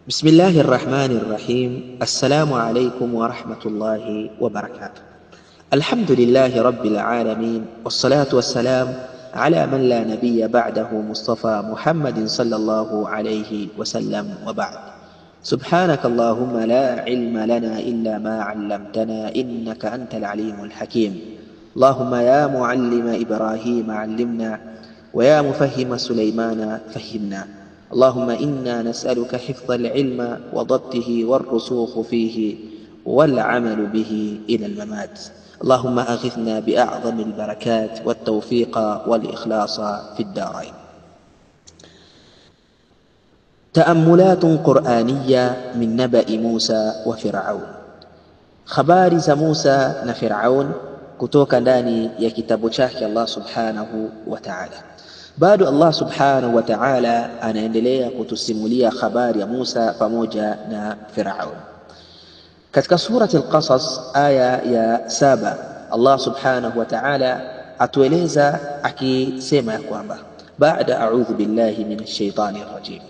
بسم الله الرحمن الرحيم. السلام عليكم ورحمة الله وبركاته. الحمد لله رب العالمين، والصلاة والسلام على من لا نبي بعده مصطفى محمد صلى الله عليه وسلم، وبعد. سبحانك اللهم لا علم لنا إلا ما علمتنا إنك أنت العليم الحكيم. اللهم يا معلم إبراهيم علمنا، ويا مفهم سليمان فهمنا. اللهم إنا نسألك حفظ العلم وضبطه والرسوخ فيه والعمل به إلى الممات. اللهم أغثنا بأعظم البركات والتوفيق والإخلاص في الدارين. تأملات قرآنية من نبأ موسى وفرعون. خبار موسى وفرعون kutoka ndani ya kitabu chake Allah subhanahu wa ta'ala. Bado Allah subhanahu wa ta'ala anaendelea kutusimulia habari ya Musa pamoja na Firaun. Katika surati al-Qasas aya ya 7, Allah subhanahu wa ta'ala atueleza akisema ya kwamba baada a'udhu billahi minash shaitani rajim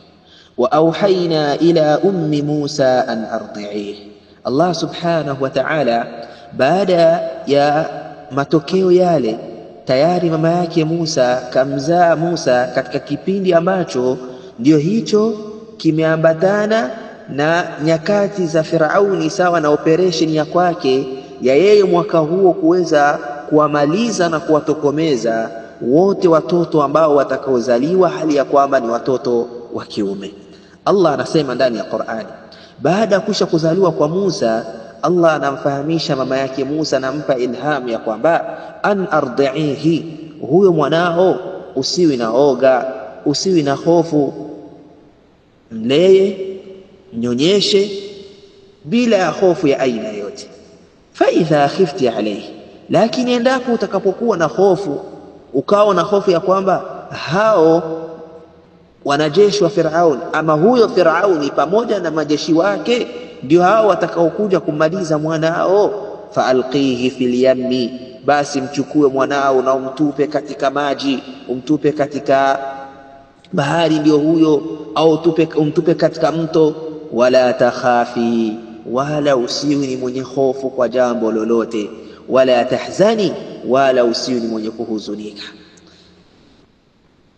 wa awhayna ila ummi Musa an ardi'ihi. Allah subhanahu wa ta'ala baada ya matokeo yale tayari mama yake Musa kamzaa Musa katika kipindi ambacho ndio hicho kimeambatana na nyakati za Firauni, sawa na operation ya kwake ya yeye mwaka huo kuweza kuwamaliza na kuwatokomeza wote watoto ambao watakaozaliwa hali ya kwamba ni watoto wa kiume. Allah anasema ndani ya Qur'ani, baada ya kusha kuzaliwa kwa Musa, Allah anamfahamisha mama yake Musa, nampa ilham ya kwamba an ardi'ihi, huyo mwanao usiwi na oga, usiwi na hofu, mleye, nyonyeshe bila ya hofu ya aina yote. Fa idha khifti alayhi, lakini endapo utakapokuwa na hofu, ukawa na hofu ya kwamba hao wanajeshi wa Firaun ama huyo Firauni pamoja na majeshi wake ndio hao watakaokuja kumaliza mwanao, faalqihi fil yammi, basi mchukue mwanao na umtupe katika maji, umtupe katika bahari, ndio huyo, au umtupe katika mto. Wala takhafi, wala usiwi ni mwenye hofu kwa jambo lolote. Wala tahzani, wala usiwi ni mwenye kuhuzunika.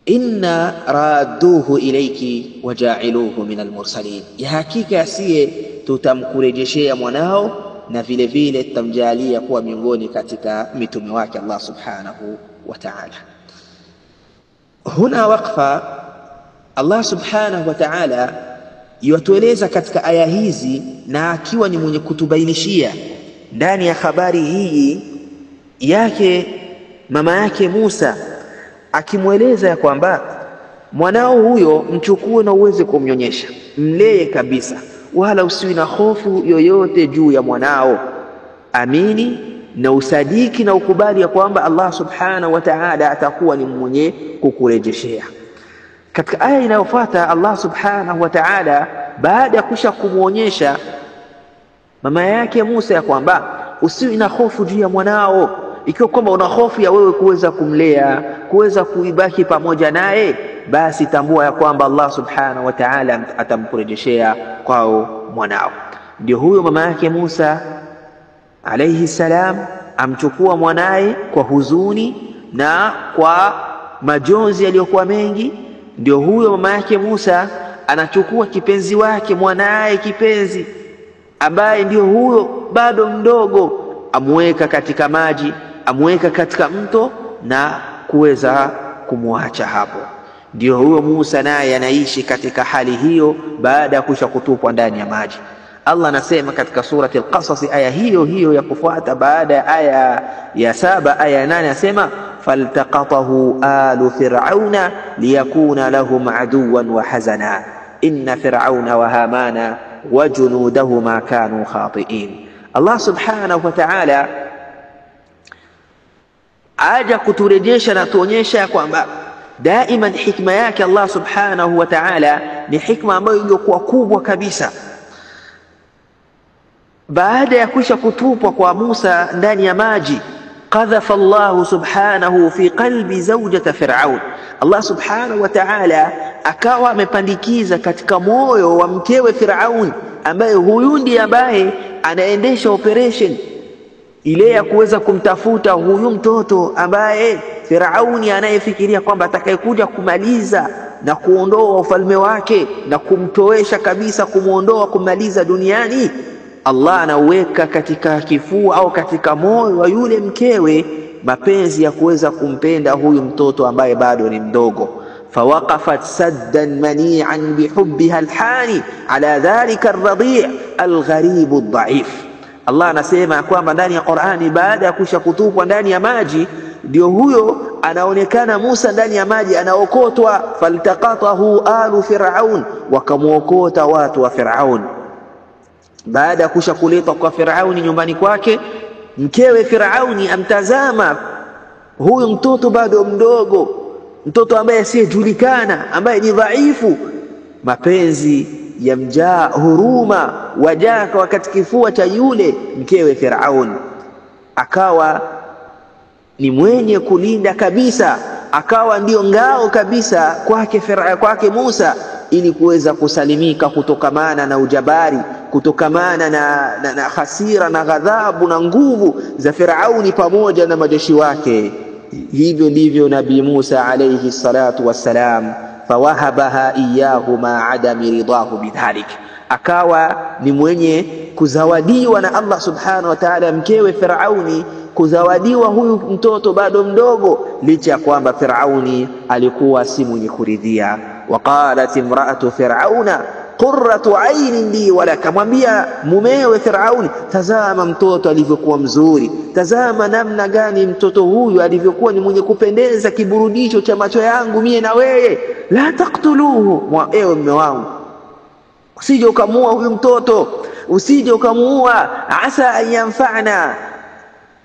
Inna radduhu ilayki waja'iluhu min almursalin, ya hakika asiye tutamkurejeshea mwanao na vile vile tutamjalia kuwa miongoni katika mitume wake Allah subhanahu wa ta'ala. Huna waqfa, Allah subhanahu wa ta'ala yuatueleza katika aya hizi, na akiwa ni mwenye kutubainishia ndani ya habari hii yake mama yake Musa, akimweleza ya kwamba mwanao huyo mchukue na uweze kumnyonyesha, mlee kabisa, wala usiwi na hofu yoyote juu ya mwanao. Amini na usadiki na ukubali ya kwamba Allah subhanahu wa ta'ala atakuwa ni mwenye kukurejeshea. Katika aya inayofuata Allah subhanahu wa ta'ala baada ya kusha kumuonyesha mama yake Musa ya kwamba usiwi na hofu juu ya mwanao, ikiwa kwamba una hofu ya wewe kuweza kumlea, kuweza kuibaki pamoja naye, basi tambua ya kwamba Allah subhanahu wa ta'ala atamkurejeshea kwao mwanao. Ndio huyo mama yake Musa alayhi salam amchukua mwanae kwa huzuni na kwa majonzi yaliyokuwa mengi. Ndio huyo mama yake Musa anachukua kipenzi wake, mwanae kipenzi ambaye ndio huyo bado mdogo, amweka katika maji, amweka katika mto na kuweza kumwacha hapo. Ndio huyo Musa naye anaishi katika hali hiyo baada ya kusha kutupwa ndani ya maji. Allah anasema katika surati al-Qasas aya hiyo hiyo ya kufuata baada ya aya ya 7, aya ya 8, anasema faltaqatahu alu fir'auna liyakuna lahum aduwan wa hazana inna fir'auna wa hamana wa junudahuma kanu khati'in. Allah subhanahu wa ta'ala aja kuturejesha na tuonyesha kwamba daima hikma yake Allah subhanahu wa ta'ala ni hikma ambayo iliyokuwa kubwa kabisa. Baada ya kusha kutupwa kwa Musa ndani ya maji, qadhafa Allah subhanahu fi qalbi zawjati Fir'aun, Allah subhanahu wa ta'ala akawa amepandikiza katika moyo wa mkewe Firaun, ambaye huyu ndiye ambaye anaendesha operation ile ya kuweza kumtafuta huyu mtoto ambaye Firauni anayefikiria kwamba atakayekuja kumaliza na kuondoa ufalme wake na kumtoesha kabisa, kumuondoa, kumaliza duniani. Allah anaweka katika kifua au katika moyo wa yule mkewe mapenzi ya kuweza kumpenda huyu mtoto ambaye bado ni mdogo. فوقفت سدا منيعا بحبها الحاني على ذلك الرضيع الغريب الضعيف. Allah anasema kwamba ndani ya Qur'ani, baada ya kusha kutupwa ndani ya maji, ndio huyo anaonekana Musa ndani ya maji anaokotwa. faltaqatahu alu Firaun, wakamuokota watu wa Firaun. Baada ya kusha kuletwa kwa Firauni nyumbani kwake, mkewe Firauni amtazama huyu mtoto bado mdogo, mtoto ambaye asiyejulikana, ambaye ni dhaifu. Mapenzi yamjaa, huruma wajaa katika kifua cha yule mkewe Firaun, akawa ni mwenye kulinda kabisa, akawa ndio ngao kabisa kwake Musa, ili kuweza kusalimika kutokamana na ujabari, kutokamana na hasira na ghadhabu na nguvu za Firauni pamoja na majeshi wake. Hivyo ndivyo Nabii Musa alayhi salatu wassalam, fawahabaha iyahu ma adami ridahu bidhalik, akawa ni mwenye kuzawadiwa na Allah subhanahu wa ta'ala, mkewe Firauni kuzawadiwa huyu mtoto bado mdogo, licha ya kwamba Firauni alikuwa si mwenye kuridhia. Waqalat imra'atu fir'auna qurratu aynin li wa lak, kamwambia mumewe Firauni, tazama mtoto alivyokuwa mzuri, tazama namna gani mtoto huyu alivyokuwa ni mwenye kupendeza, kiburudisho cha macho yangu mie na wewe. La taqtuluhu, ewe mume wangu, usije ukamuua huyu mtoto, usije ukamuua. Asa an yanfa'na,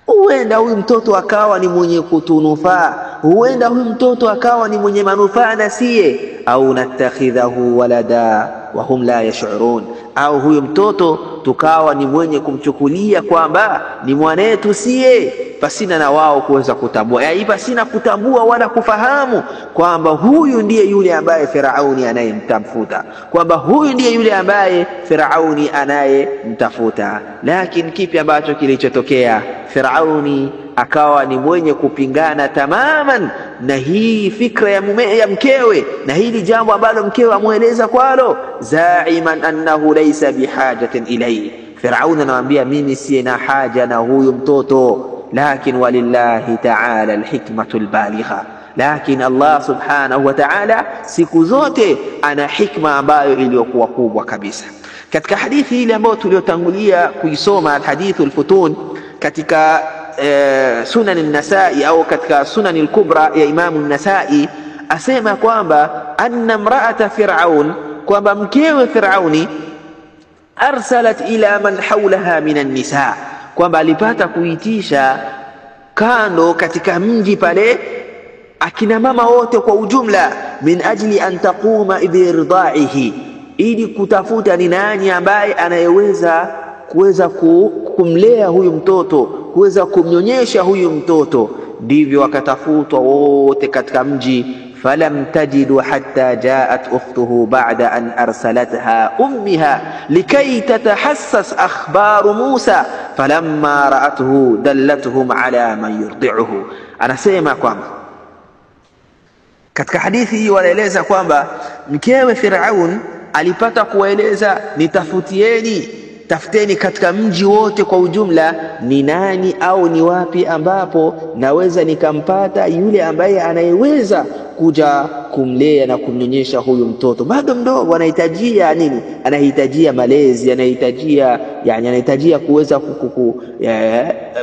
huenda huyu mtoto akawa ni mwenye kutunufaa, huenda huyu mtoto akawa ni mwenye manufaa na siye. Au natakhidhahu walada wa hum la yash'urun, au huyu mtoto tukawa ni mwenye kumchukulia kwamba ni mwanetu siye, pasina na wao kuweza kutambua, yaani pasina kutambua wala kufahamu kwamba huyu ndiye yule ambaye Firauni anayemtafuta, kwamba huyu ndiye yule ambaye Firauni anayemtafuta. Lakini kipi ambacho kilichotokea? Firauni akawa ni mwenye kupingana tamaman na hii fikra ya mkewe, na hili jambo ambalo mkewe amueleza kwalo, zaiman annahu laysa bihajatin ilayhi. Firauni anamwambia, mimi si na haja na huyu mtoto, lakin walillahi ta'ala alhikmatu albaligha, lakin Allah subhanahu wa ta'ala siku zote ana hikma ambayo iliyokuwa kubwa kabisa. Katika hadithi ile ambayo tuliotangulia kuisoma, alhadithu alfutun, katika sunan an-Nasa'i au katika sunan al-kubra ya Imam an-Nasa'i, asema kwamba anna imra'ata Fir'aun, kwamba mkewe Firauni, arsalat ila man hawlaha min an-nisa, kwamba alipata kuitisha kando katika mji pale akina mama wote kwa ujumla, min ajli an taquma biridaihi, ili kutafuta ni nani ambaye anayeweza kuweza kumlea huyu mtoto, kuweza kumnyonyesha huyu mtoto. Ndivyo wakatafutwa wote katika mji. falam tajidu hatta jaat ukhtuhu ba'da an arsalatha ummiha likay tatahassas akhbaru Musa falamma ra'atuhu dallatuhum ala man yurdi'uhu. Anasema kwamba katika hadithi hii wanaeleza kwamba mkewe Firaun alipata kuwaeleza, tafuteni katika mji wote kwa ujumla ni nani au ni wapi ambapo naweza nikampata yule ambaye anayeweza kuja kumlea na kumnyonyesha huyu mtoto bado mdogo. Anahitajia nini? Anahitajia malezi, anahitajia kuweza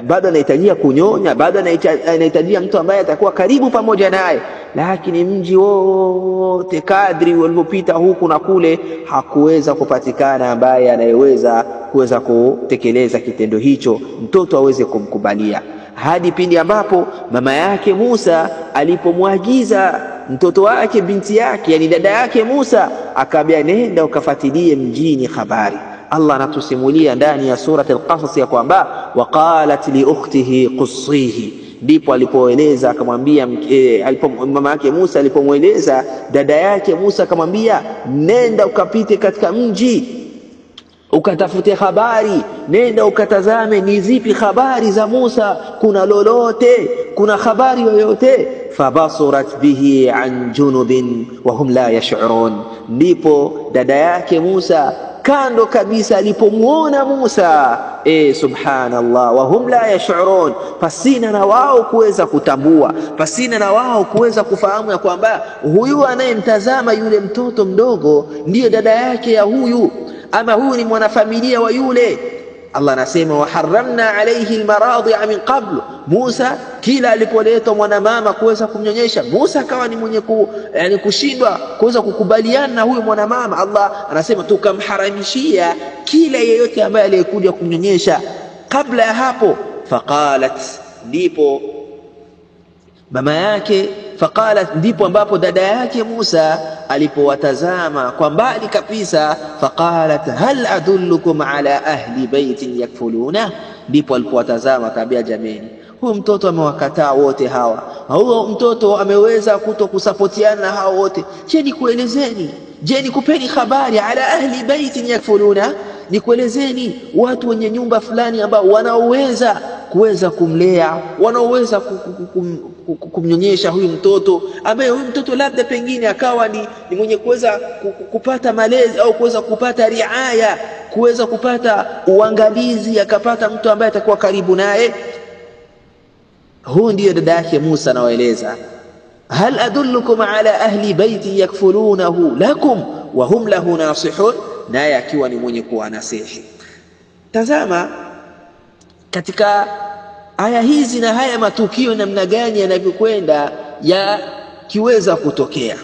bado anahitajia kunyonya, bado anahitajia mtu ambaye atakuwa karibu pamoja naye. Lakini mji wote kadri walipopita huku na kule, hakuweza kupatikana ambaye anayeweza kuweza kutekeleza kitendo hicho, mtoto aweze kumkubalia, hadi pindi ambapo mama yake Musa alipomwagiza mtoto wake, binti yake, yani dada yake Musa, akaambia nenda ukafuatilie mjini habari. Allah anatusimulia ndani ya surat al-Qasas ya kwamba waqalat li ukhtihi qussihi, Ndipo alipoeleza akamwambia mama yake Musa alipomweleza dada yake Musa akamwambia, nenda ukapite katika mji ukatafute habari, nenda ukatazame ni zipi habari za Musa, kuna lolote, kuna habari yoyote. Fabasurat bihi an junubin wa hum la yash'urun. Ndipo dada yake Musa kando kabisa alipomuona Musa, subhanallah, wa hum la yash'urun, pasina na wao kuweza kutambua, pasina na wao kuweza kufahamu ya kwamba huyu anayemtazama yule mtoto mdogo ndiye dada yake ya huyu, ama huyu ni mwanafamilia wa yule. Allah anasema wa harramna alayhi almaradi'a min qabl. Musa kila alipoletwa mwanamama kuweza kumnyonyesha, Musa akawa ni mwenye kushindwa kuweza kukubaliana na huyu mwanamama. Allah anasema tukamharamishia kila yeyote ambaye aliyekuja kumnyonyesha kabla ya hapo. Faqalat, ndipo mama yake, faqalat, ndipo ambapo dada yake Musa alipowatazama kwa mbali kabisa, faqalat hal adullukum ala ahli baitin yakfuluna. Ndipo alipowatazama akaambia, jameni, huyu mtoto amewakataa wote hawa, huyu mtoto ameweza kutokusapotiana na hao wote. Je, nikuelezeni, je nikupeni habari ala ahli baitin yakfuluna, nikuelezeni watu wenye nyumba fulani ambao wanaoweza kuweza kumlea, wanaoweza kumnyonyesha huyu mtoto, ambaye huyu mtoto labda pengine akawa ni mwenye kuweza kupata malezi au kuweza kupata riaya, kuweza kupata uangalizi, akapata mtu ambaye atakuwa karibu naye. Huyu ndiyo dada yake Musa anawaeleza, hal adullukum ala ahli baiti yakfulunahu lakum wa hum lahu nasihun, naye akiwa ni mwenye kuwa nasihi. Tazama katika aya hizi na haya matukio namna gani yanavyokwenda yakiweza kutokea.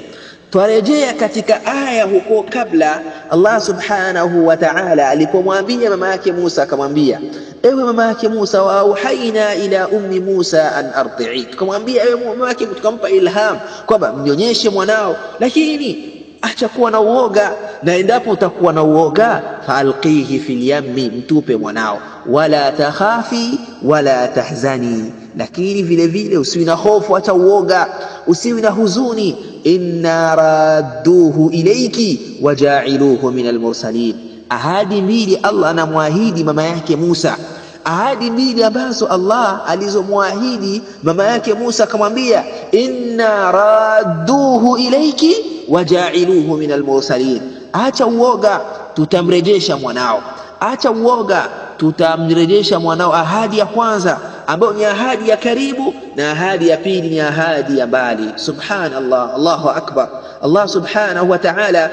Twarejea katika aya huko kabla, Allah subhanahu wa ta'ala alipomwambia mama yake Musa akamwambia, ewe mama yake Musa, wa auhaina ila ummi Musa an ardi'i, tukamwambia ewe mama yake, tukampa ilham kwamba mnyonyeshe mwanao, lakini acha kuwa na uoga, na endapo utakuwa na uoga faalqihi fil yammi, mtupe mwanao, wala takhafi wala tahzani, lakini vile vile usiwi na hofu, acha uoga, usiwi na huzuni. Inna radduhu ilayki waja'iluhu min almursalin. Ahadi mbili Allah anamwahidi mama yake Musa, ahadi mbili ambazo Allah alizomwahidi mama yake Musa, akamwambia inna radduhu ilayki waja'iluhu min almursalin. Acha uoga, tutamrejesha mwanao, acha uoga, tutamrejesha mwanao. Ahadi ya kwanza ambayo ni ahadi ya karibu, na ahadi ya pili ni ahadi ya mbali. Subhanallah, Allahu akbar. Allah subhanahu wa ta'ala,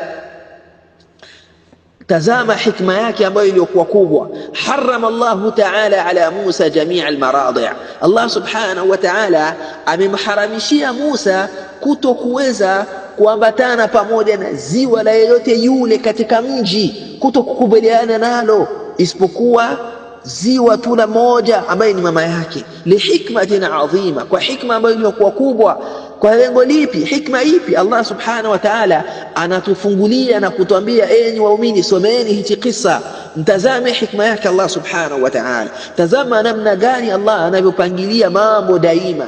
tazama hikma yake ambayo iliyokuwa kubwa. Harrama Allahu ta'ala ala Musa jamia almaradi'. Allah subhanahu wa ta'ala amemharamishia Musa kutokuweza kuambatana pamoja na ziwa la yeyote yule katika mji, kutokukubaliana nalo isipokuwa ziwa tu la moja ambaye ni mama yake. Lihikmatin adhima, kwa hikma ambayo iliyokuwa kubwa. Kwa lengo lipi? Hikma ipi? Allah subhanahu wa ta'ala anatufungulia na kutuambia, enyi waumini, someni hichi kisa, mtazame hikma yake Allah subhanahu wa ta'ala. Tazama namna gani Allah anavyopangilia mambo daima.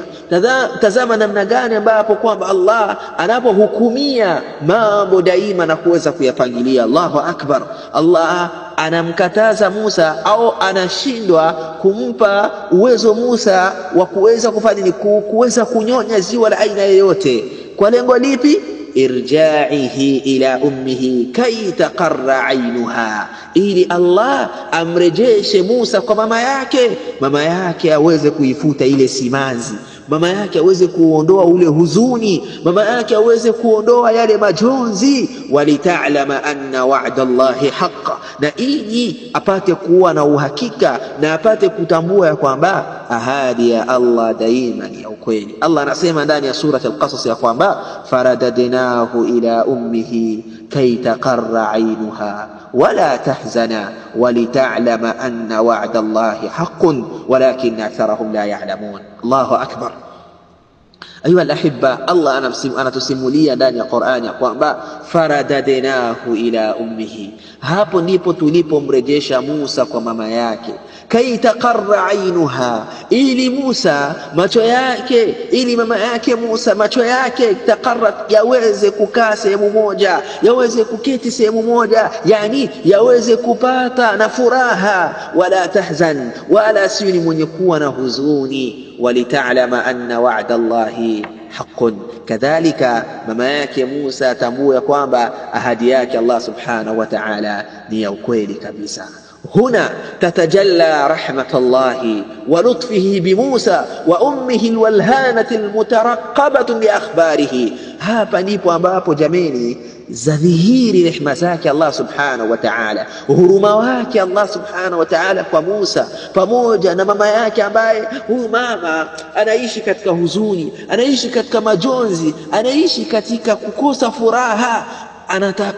Tazama namna gani ambapo kwamba Allah anapohukumia mambo daima na kuweza kuyapangilia. Allahu akbar. Allah anamkataza Musa au anashindwa kumpa uwezo Musa wa kuweza kufanya ni kuweza kunyonya ziwa la aina yoyote. Kwa lengo lipi? Irja'ihi ila ummihi kay taqarra ainuha, ili Allah amrejeshe Musa kwa mama yake aweze kuifuta ile simanzi, mama yake aweze kuondoa ule huzuni, mama yake aweze kuondoa yale majonzi. Walita'lama anna wa'da Allahi haqqa, na ili apate kuwa na uhakika na apate kutambua ya kwamba ahadi ya Allah daima ni ya ukweli. Allah anasema ndani ya sura al-Qasas ya kwamba faradadnahu ila ummihi kay taqarra ainuha wala tahzana walita'lama anna wa'da Allahi haqqun walakinna aktharahum la ya'lamun. Allahu akbar. Ayuha alahibba, Allah anatusimulia ndani ya Qur'ani kwamba faradadnahu ila ummihi, hapo ndipo tulipomrejesha Musa kwa mama yake, kai taqarra ainuha, ili Musa macho yake, ili mama yake Musa macho yake taqarra, yaweze kukaa sehemu moja, yaweze kuketi sehemu moja, yani yaweze kupata na furaha, wala tahzan, wala siwi mwenye kuwa na huzuni, walitalama anna wa'da Allahi haqqun, kadhalika mama yake Musa tambua kwamba ahadi yake Allah subhanahu wa ta'ala ni ya ukweli kabisa. هنا تتجلى رحمة الله ولطفه بموسى وأمه الولهانة المترقبة لأخباره. hapa ndipo ambapo jameni zadhihiri rehema zake Allah subhanahu wa ta'ala, huruma wake Allah subhanahu wa ta'ala kwa Musa pamoja na mama yake, ambaye huyu mama anaishi katika huzuni, anaishi katika majonzi, anaishi katika kukosa furaha.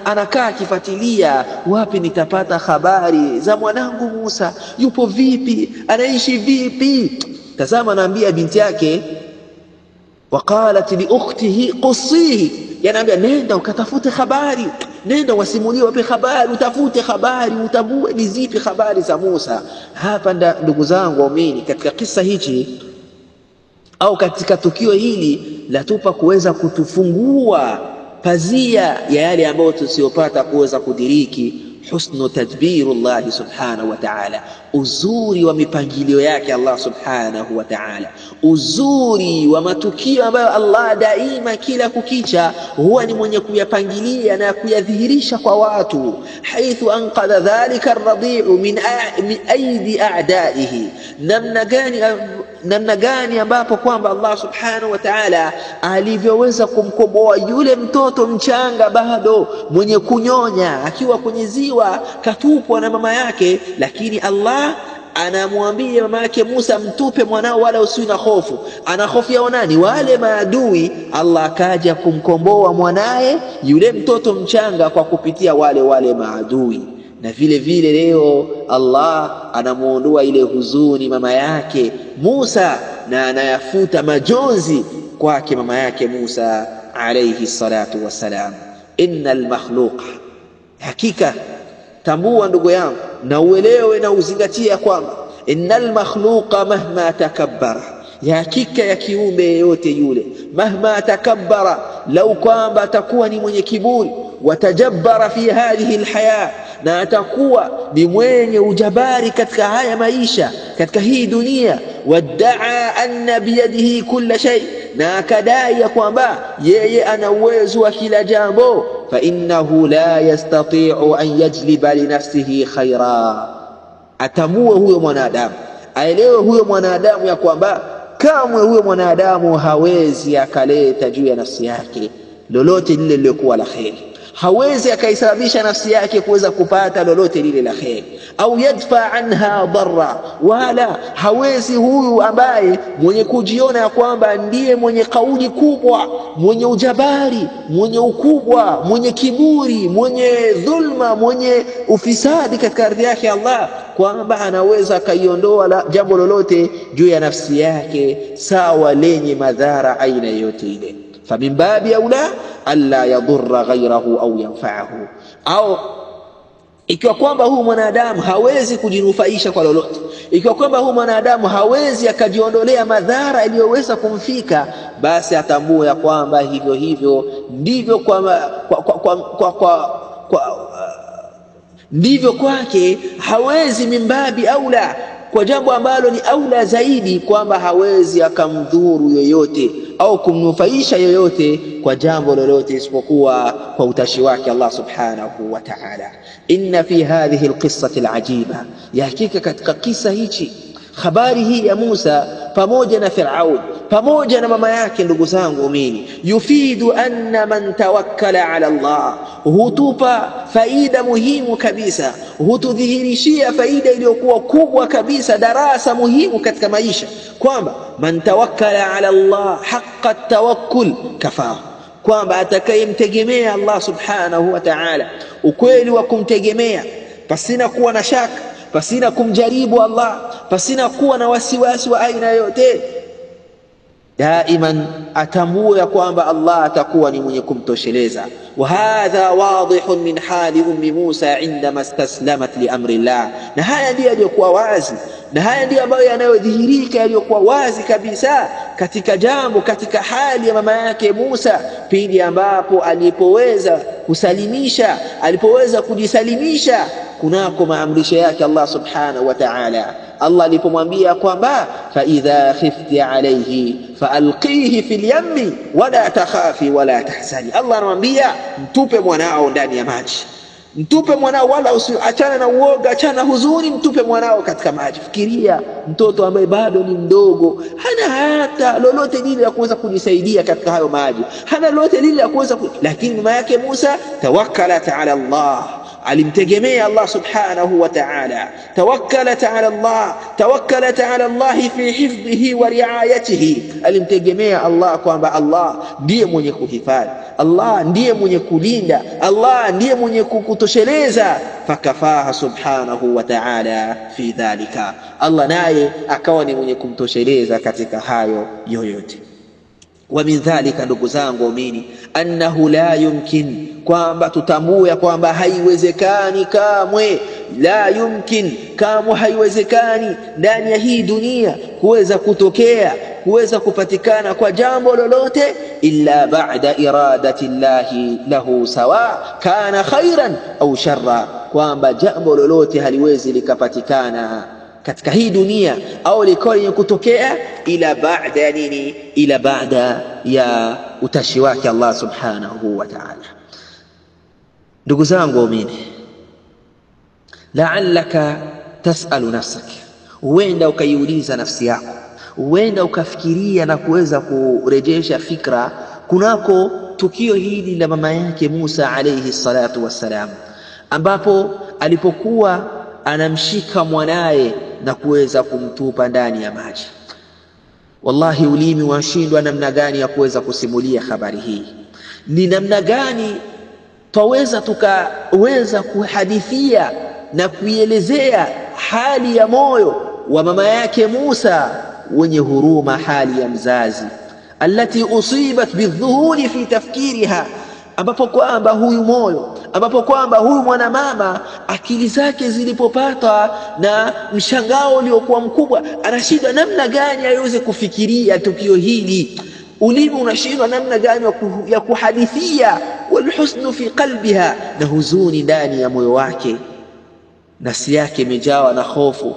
Anakaa akifuatilia, wapi nitapata habari za mwanangu Musa, yupo vipi, anaishi vipi? Tazama, anaambia binti yake, waqalat li ukhtihi qussihi, yanaambia nenda ukatafute habari, nenda wasimulie, wape habari, utafute habari, utambue ni zipi habari za Musa. Hapa ndugu zangu waumini, katika kisa hichi au katika tukio hili latupa kuweza kutufungua pazia ya yale ambayo tusiyopata kuweza kudiriki. Husnu tadbirullah subhanahu wa ta'ala, uzuri wa mipangilio yake Allah subhanahu wa ta'ala, uzuri wa matukio ambayo Allah daima kila kukicha huwa ni mwenye kuyapangilia na kuyadhihirisha kwa watu. Haithu anqadha dhalika ar-radi'u min aidi a'daihi, namna gani ambapo kwamba Allah subhanahu wa ta'ala alivyoweza kumkomboa yule mtoto mchanga bado mwenye kunyonya, akiwa kwenye ziwa katupwa na mama yake, lakini Allah anamwambia mama yake Musa, mtupe mwanao wala usiwe na hofu. Anahofia nani? Wale maadui. Allah akaja kumkomboa mwanae yule mtoto mchanga kwa kupitia wale maadui. Na vile vile leo Allah anamuondoa ile huzuni mama yake Musa na anayafuta majonzi kwake mama yake Musa alayhi salatu wassalam. Innal makhluqa, hakika tambua ndugu yangu na uelewe na uzingatie kwamba innal makhluqa mahma takabbara, ya hakika ya kiumbe yote yule, mahma takabbara, lau kwamba atakuwa ni mwenye kiburi, watajabbara fi hadhihi alhaya, na atakuwa ni mwenye ujabari katika haya maisha, katika hii dunia, wadaa anna biyadihi kulla shay, na akadai ya kwamba yeye ana uwezo wa kila jambo, fa innahu la yastati'u an yajliba li nafsihi khaira. Atamue huyo mwanadamu, aelewe huyo mwanadamu ya kwamba kamwe huyo mwanadamu hawezi akaleta juu ya nafsi yake lolote lile lilokuwa la kheri, hawezi akaisababisha nafsi yake kuweza kupata lolote lile la kheri, au yadfa anha dharra, wala hawezi huyu ambaye mwenye kujiona ya kwamba ndiye mwenye kauli kubwa, mwenye ujabari, mwenye ukubwa, mwenye kiburi, mwenye dhulma, mwenye ufisadi katika ardhi yake Allah, kwamba anaweza akaiondoa jambo lolote juu ya nafsi yake sawa lenye madhara aina yote ile. Famin babi aula alla yadhurra ghayrahu au yanfa'ahu, au ikiwa kwamba huyu mwanadamu hawezi kujinufaisha kwa lolote, ikiwa kwamba huyu mwanadamu hawezi akajiondolea madhara iliyoweza kumfika, basi atambue ya kwamba hivyo ndivyo ndivyo kwake hawezi mimbabi aula, kwa jambo ambalo ni aula zaidi, kwamba hawezi akamdhuru yoyote au kumnufaisha yoyote kwa jambo lolote isipokuwa kwa utashi wake Allah subhanahu wa ta'ala. Inna fi hadhihi alqissati alajiba, ya hakika katika kisa hichi, habari hii ya Musa pamoja na Firaun pamoja na mama yake, ndugu zangu umini, yufidu anna man tawakkala ala Allah, hutupa faida muhimu kabisa, hutudhihirishia faida iliyokuwa kubwa kabisa, darasa muhimu katika maisha, kwamba man tawakkala ala Allah haqqa tawakkul kafahu, kwamba atakayemtegemea Allah subhanahu wa ta'ala ukweli wa kumtegemea pasina kuwa na shaka, pasina kumjaribu Allah, pasina kuwa na wasiwasi wa aina yote, daiman atambue kwamba Allah atakuwa ni mwenye kumtosheleza. Wa hadha wadihun min hali ummi Musa indama istaslamat li amri Allah, na haya ndiyo yaliyokuwa wazi, na haya ndiyo ambayo yanayodhihirika yaliyokuwa wazi kabisa katika jambo, katika hali ya mama yake Musa pindi ambapo alipoweza kusalimisha, alipoweza kujisalimisha kunako maamrisho yake Allah subhanahu wa ta'ala. Allah alipomwambia kwamba fa idha khifti alayhi faalqihi fil yammi wala takhafi wala tahzani, Allah anamwambia mtupe mwanao ndani ya maji, mtupe mwanao, wala usiachane na uoga, achana na huzuni, mtupe mwanao katika maji. Fikiria mtoto ambaye bado ni mdogo, hana hata lolote lile la kuweza kujisaidia katika hayo maji, hana lolote lile la kuweza lakini mama yake Musa tawakkalat ala Allah, alimtegemea Allah subhanahu wa ta'ala. Tawakkalat ala Allah, tawakkalat ala Allah fi hifdhihi wa riayatihi, alimtegemea Allah kwamba Allah ndiye mwenye kuhifadhi, Allah ndiye mwenye kulinda, Allah ndiye mwenye kukutosheleza. Fakafaha subhanahu wa ta'ala fi dhalika, Allah naye akawa ni mwenye kumtosheleza katika hayo yoyote. Wa min dhalika, ndugu zangu waumini, annahu la yumkin, kwamba tutambue kwamba haiwezekani kamwe, la yumkin, kamwe haiwezekani ndani ya hii dunia kuweza kutokea, kuweza kupatikana kwa jambo lolote illa ba'da iradati llahi lahu, sawa kana khairan au sharra, kwamba jambo lolote haliwezi likapatikana katika hii dunia au likawa lenye kutokea ila baada ya nini? Ila baada ya utashi wake Allah subhanahu wa ta'ala. Ndugu zangu waumini, la'allaka tas'alu nafsak, huenda ukaiuliza nafsi yako, huenda ukafikiria na kuweza kurejesha fikra kunako tukio hili la mama yake Musa alayhi salatu wassalam, ambapo alipokuwa anamshika mwanaye na kuweza kumtupa ndani ya maji. Wallahi ulimi washindwa namna gani ya kuweza kusimulia habari hii. Ni namna gani tukaweza kuhadithia na kuielezea hali ya moyo wa mama yake Musa wenye huruma, hali ya mzazi allati usibat bidhuhuri fi tafkiriha, ambapo kwamba huyu moyo, ambapo kwamba huyu mwanamama akili zake zilipopatwa na mshangao uliokuwa mkubwa, anashindwa namna gani aweze kufikiria tukio hili. Ulimi unashindwa namna gani ya kuhadithia, walhusnu fi qalbiha, na huzuni ndani ya moyo wake, nafsi yake imejawa na hofu.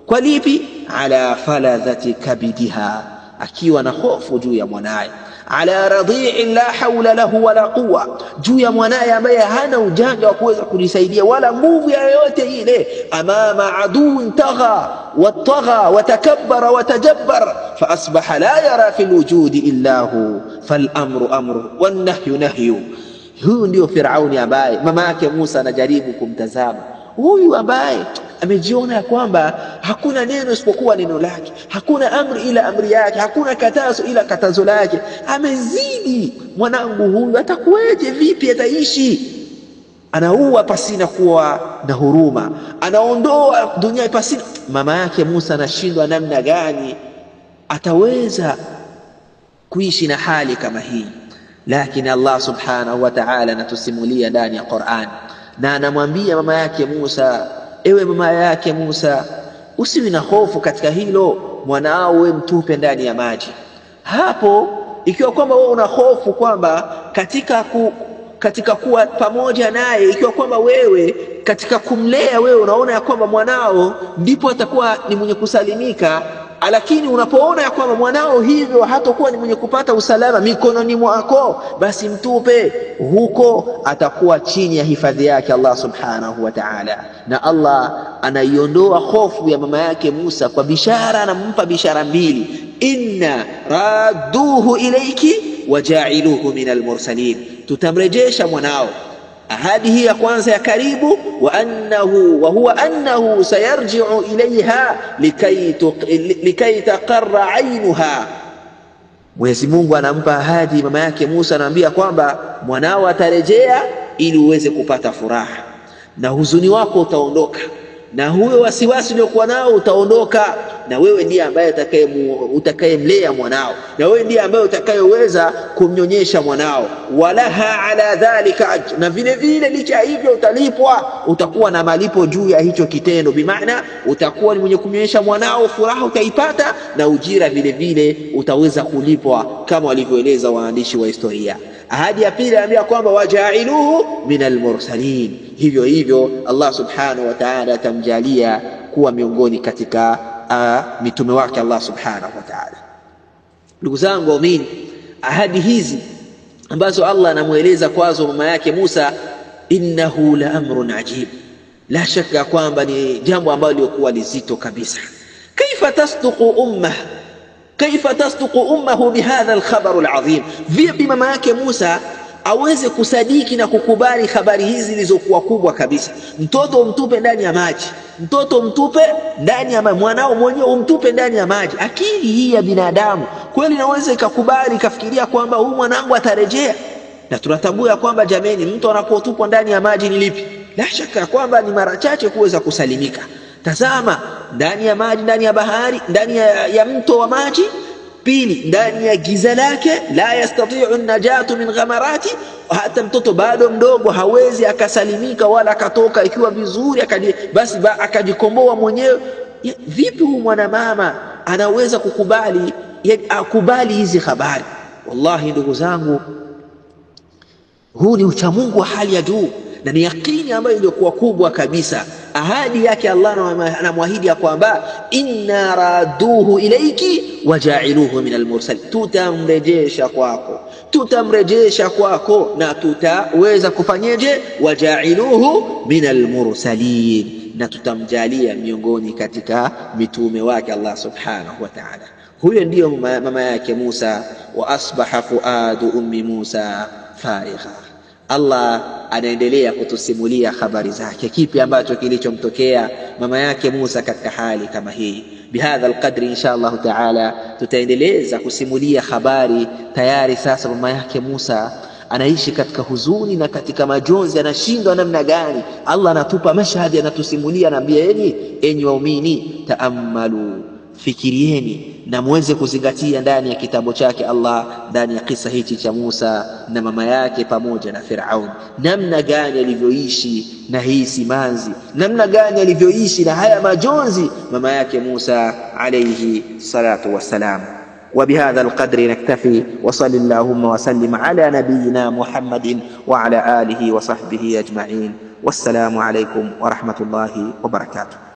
Kwa lipi? Ala faladhati kabidiha, akiwa na hofu juu ya mwanaye, ala radhi'in la hawla lahu wala quwwa, juu ya mwanaye ambaye hana ujanja wa kuweza kujisaidia wala nguvu yoyote ile, amama aduun tagha watakabbara watajabbar fa asbaha la yara fil wujudi illa hu fal amru amru wan nahyu nahyu. Huyu ndio Firauni ambaye mama yake Musa anajaribu kumtazama, huyu ambaye amejiona kwamba hakuna neno isipokuwa neno lake, hakuna amri ila amri yake, hakuna katazo ila katazo lake. Amezidi, mwanangu huyu atakuweje, vipi ataishi? Anaua pasina kuwa na huruma, anaondoa dunia pasina. Mama yake Musa anashindwa namna gani ataweza kuishi na hali kama hii. Lakini Allah subhanahu wa ta'ala anatusimulia ndani ya Qur'an, na anamwambia mama yake Musa, ewe mama yake Musa, usiwe na hofu katika hilo, mwanao wewe mtupe ndani ya maji. Hapo ikiwa kwamba wewe una hofu kwamba katika kuwa pamoja naye, ikiwa kwamba wewe katika kumlea wewe unaona ya kwamba mwanao ndipo atakuwa ni mwenye kusalimika, lakini unapoona ya kwamba mwanao hivyo hatakuwa ni mwenye kupata usalama mikononi mwako, basi mtupe huko, atakuwa chini ya hifadhi yake Allah subhanahu wa ta'ala. Na Allah anaiondoa hofu ya mama yake Musa kwa bishara, anampa bishara mbili: inna radduhu ilayki waja'iluhu minal mursalin, tutamrejesha mwanao. Ahadi hii ya kwanza ya karibu, wa huwa annahu sayarji'u ilayha likay taqarra 'aynuha. Mwenyezi Mungu anampa ahadi mama yake Musa, anamwambia kwamba mwanao atarejea ili uweze kupata furaha na huzuni wako utaondoka, na huyo wasiwasi uliokuwa nao utaondoka, na wewe ndiye ambaye utakayemlea mwanao, na wewe ndiye ambaye utakayeweza kumnyonyesha mwanao. Walaha ala dhalika ajr, na vile vile licha hivyo utalipwa, utakuwa na malipo juu ya hicho kitendo. Bimaana utakuwa ni mwenye kumnyonyesha mwanao, furaha utaipata, na ujira vile vile utaweza kulipwa, kama walivyoeleza waandishi wa historia. Ahadi ya pili anambia kwamba wajailuhu minal mursalin, hivyo hivyo Allah subhanahu wa ta'ala atamjalia kuwa miongoni katika mitume wake Allah subhanahu wa ta'ala. Ndugu zangu waumini, ahadi hizi ambazo Allah anamueleza kwazo mama yake Musa, innahu la amrun ajib, la shaka kwamba ni jambo ambalo lilikuwa lizito kabisa. Kaifa tasduqu ummuhu bihadha alkhabar alazim, vipi mama yake Musa aweze kusadiki na kukubali habari hizi zilizokuwa kubwa kabisa? Mtoto mtupe ndani ya maji, mtoto mtupe ndani ya maji, mwanao mwenyewe umtupe ndani ya maji. Akili hii ya binadamu kweli inaweza ikakubali, ikafikiria kwamba huyu mwanangu atarejea? Na tunatambua kwamba jameni, mtu anapotupwa ndani ya maji ni lipi? La shaka kwamba ni mara chache kuweza kusalimika. Tazama, ndani ya maji, ndani ya bahari, ndani ya mto wa maji. Pili, ndani ya giza lake, la yastati'u an-najatu min ghamarati, hata mtoto bado mdogo hawezi akasalimika wala akatoka ikiwa vizuri basi akajikomboa mwenyewe. Vipi huyu mwanamama anaweza akubali hizi habari? Wallahi ndugu zangu, huu ni uchamungu wa hali ya juu na ni yakini ambayo ilikuwa kubwa kabisa. Ahadi yake Allah anamwahidi ya kwamba inna raduhu ilayki wajailuhu min almursal, tutamrejesha kwako na tutaweza kufanyeje? Wajailuhu min almursalin, na tutamjalia miongoni katika mitume wake Allah subhanahu wa ta'ala. Huyo ndiyo mama yake Musa. Wa asbaha fuadu ummi Musa farigha. Allah anaendelea kutusimulia habari zake, kipi ambacho kilichomtokea mama yake Musa katika hali kama hii. Bihadha alqadri insha Allah taala tutaendeleza kusimulia habari. Tayari sasa mama yake Musa anaishi katika huzuni na katika majonzi, anashindwa namna gani. Allah anatupa mashahadi, anatusimulia, anaambieni enyi waumini, taammalu, fikirieni na muweze kuzingatia ndani ya kitabu chake Allah, ndani ya kisa hichi cha Musa na mama yake pamoja na Firaun, namna gani alivyoishi na hii simanzi, namna gani alivyoishi na haya majonzi mama yake Musa alayhi salatu wassalam. وبهذا القدر نكتفي، وصل اللهم وسلم على نبينا محمد وعلى آله وصحبه أجمعين، والسلام عليكم ورحمة الله وبركاته.